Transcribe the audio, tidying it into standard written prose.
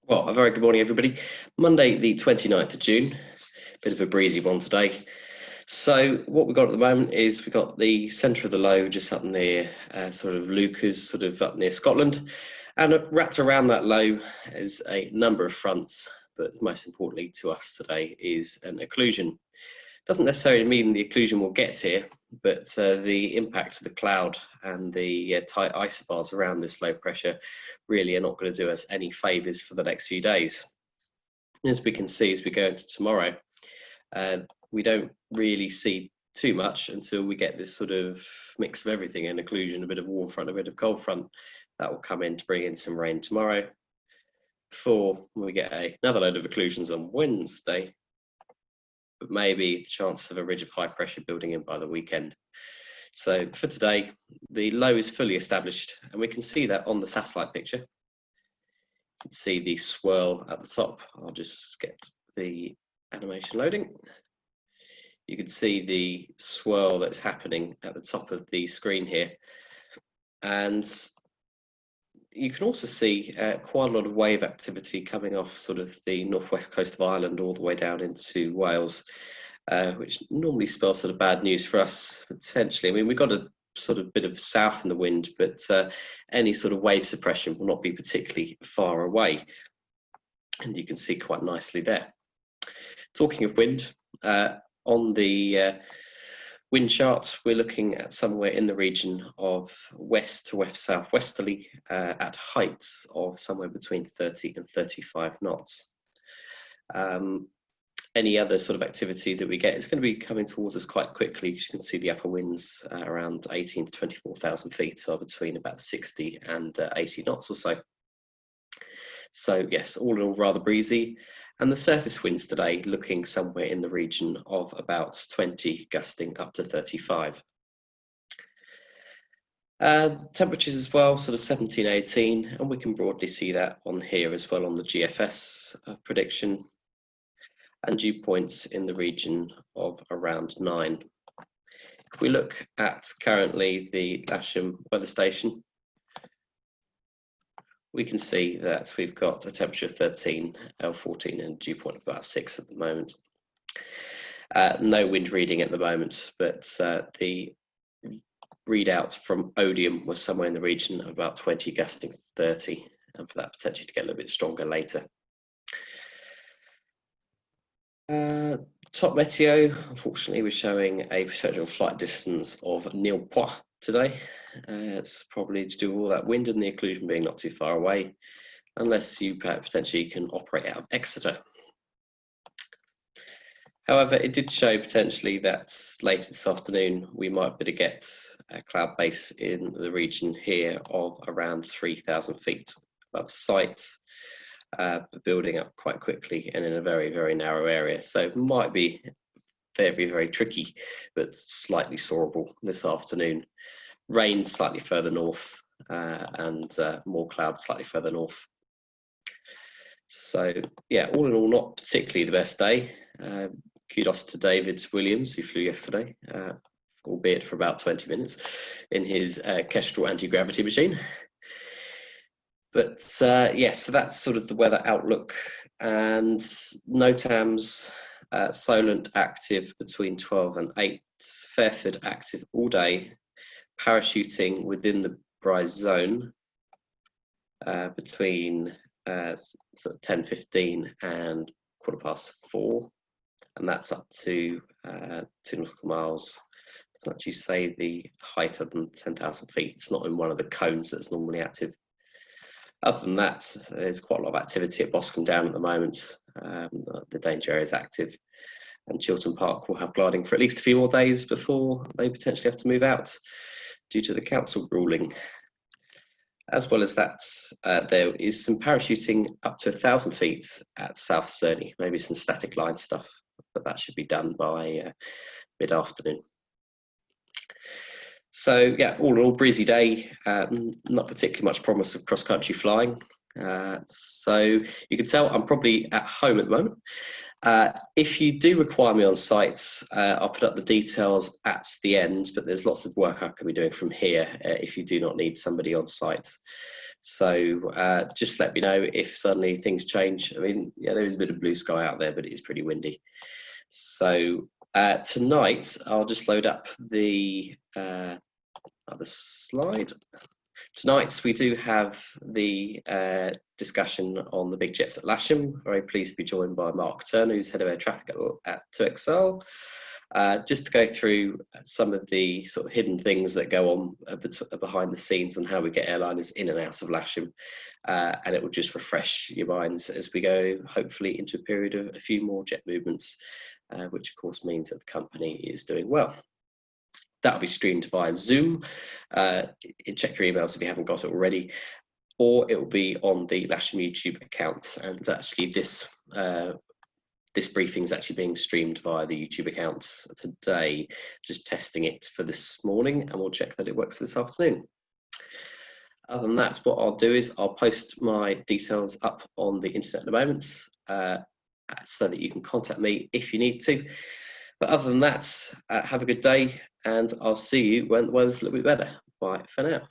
Well, a very good morning, everybody. Monday, the 29th of June, bit of a breezy one today. So what we've got at the moment is we've got the centre of the low just up near sort of Lucas, sort of up near Scotland. And wrapped around that low is a number of fronts, but most importantly to us today is an occlusion. Doesn't necessarily mean the occlusion will get here, but the impact of the cloud and the tight isobars around this low pressure really are not going to do us any favours for the next few days. As we can see as we go into tomorrow, we don't really see too much until we get this sort of mix of everything, an occlusion, a bit of warm front, a bit of cold front. That will come in to bring in some rain tomorrow before we get another load of occlusions on Wednesday, but maybe the chance of a ridge of high pressure building in by the weekend. So for today, the low is fully established, and we can see that on the satellite picture. You can see the swirl at the top. I'll just get the animation loading. You can see the swirl that's happening at the top of the screen here. And you can also see quite a lot of wave activity coming off sort of the northwest coast of Ireland all the way down into Wales, which normally spells sort of bad news for us, potentially. I mean, we've got a sort of bit of south in the wind, but any sort of wave suppression will not be particularly far away. And you can see quite nicely there. Talking of wind, on the wind chart, we're looking at somewhere in the region of west to west southwesterly at heights of somewhere between 30 and 35 knots. Any other sort of activity that we get is going to be coming towards us quite quickly. You can see the upper winds around 18 to 24,000 feet are between about 60 and 80 knots or so. So yes, all in all rather breezy. And the surface winds today looking somewhere in the region of about 20, gusting up to 35. Temperatures as well, sort of 17, 18, and we can broadly see that on here as well on the GFS prediction. And dew points in the region of around 9. If we look at currently the Lasham weather station, we can see that we've got a temperature of 13, L14, and a dew point of about 6 at the moment. No wind reading at the moment, but the readout from Odium was somewhere in the region of about 20, gusting 30, and for that potentially to get a little bit stronger later. Top meteo, unfortunately, we're showing a potential flight distance of nil point today. It's probably to do with all that wind and the occlusion being not too far away, unless you potentially can operate out of Exeter. However, it did show potentially that later this afternoon we might be able to get a cloud base in the region here of around 3,000 feet above sight. Building up quite quickly and in a very, very narrow area. So it might be very, very tricky, but slightly soarable this afternoon. Rain slightly further north and more clouds slightly further north. So yeah, all in all, not particularly the best day. Kudos to David Williams, who flew yesterday, albeit for about 20 minutes in his Kestrel anti-gravity machine. But yes, so that's sort of the weather outlook. And NOTAMs, Solent active between 12 and 8, Fairford active all day, parachuting within the Bryce zone between sort of 10:15 and 4:15, and that's up to 2 nautical miles. It doesn't actually say the height other than 10,000 feet. It's not in one of the cones that's normally active. Other than that, there's quite a lot of activity at Boscombe Down at the moment. The danger area is active, and Chiltern Park will have gliding for at least a few more days before they potentially have to move out due to the council ruling. As well as that, there is some parachuting up to 1,000 feet at South Cerney, maybe some static line stuff, but that should be done by mid-afternoon. So yeah, all in all, breezy day, not particularly much promise of cross-country flying. So you can tell I'm probably at home at the moment. If you do require me on site, I'll put up the details at the end, but there's lots of work I can be doing from here if you do not need somebody on site. So just let me know if suddenly things change. I mean, yeah, there is a bit of blue sky out there, but it is pretty windy. So tonight, I'll just load up the other slide. Tonight we do have the discussion on the big jets at Lasham. Very pleased to be joined by Mark Turner, who's head of air traffic at 2XL, just to go through some of the sort of hidden things that go on behind the scenes and how we get airliners in and out of Lasham. And it will just refresh your minds as we go, hopefully, into a period of a few more jet movements, which of course means that the company is doing well. That'll be streamed via Zoom. Check your emails if you haven't got it already, or it will be on the Lasham YouTube account. And actually, this briefing is actually being streamed via the YouTube accounts today. Just testing it for this morning, and we'll check that it works this afternoon. Other than that, what I'll do is I'll post my details up on the internet at the moment, so that you can contact me if you need to. But other than that, have a good day, and I'll see you when the weather's a little bit better. Bye for now.